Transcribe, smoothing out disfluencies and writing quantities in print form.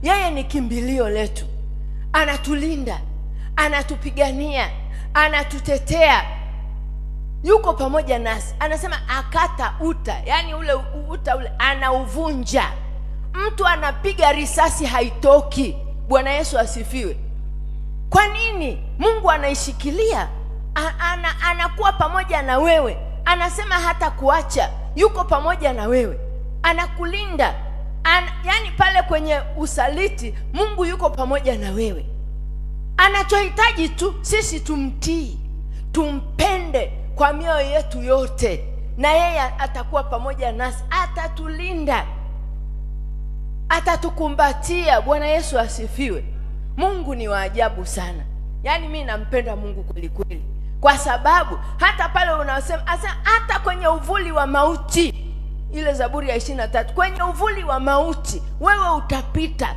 Yeye ni kimbilio letu, anatulinda, anatupigania, anatutetea, yuko pamoja nasi. Anasema akata uta, yani ule uta ule anauvunja. Mtu anapiga risasi haitoki. Bwana Yesu asifiwe. Kwa nini? Mungu anaishikilia, anakuwa pamoja na wewe. Anasema hata kuacha, yuko pamoja na wewe, anakulinda. Yani pale kwenye usaliti, Mungu yuko pamoja na wewe. Anachohitaji tu sisi tumtii, tumpende kwa mioyo yetu yote, na yeye atakuwa pamoja nasi, atatulinda, atatukumbatia. Bwana Yesu asifiwe. Mungu ni wa ajabu sana. Yani mimi nampenda Mungu kweli kweli, kwa sababu hata pale unasema hata kwenye uvuli wa mauti, ile Zaburi ya 23, kwenye uvuli wa mauti wewe utapita,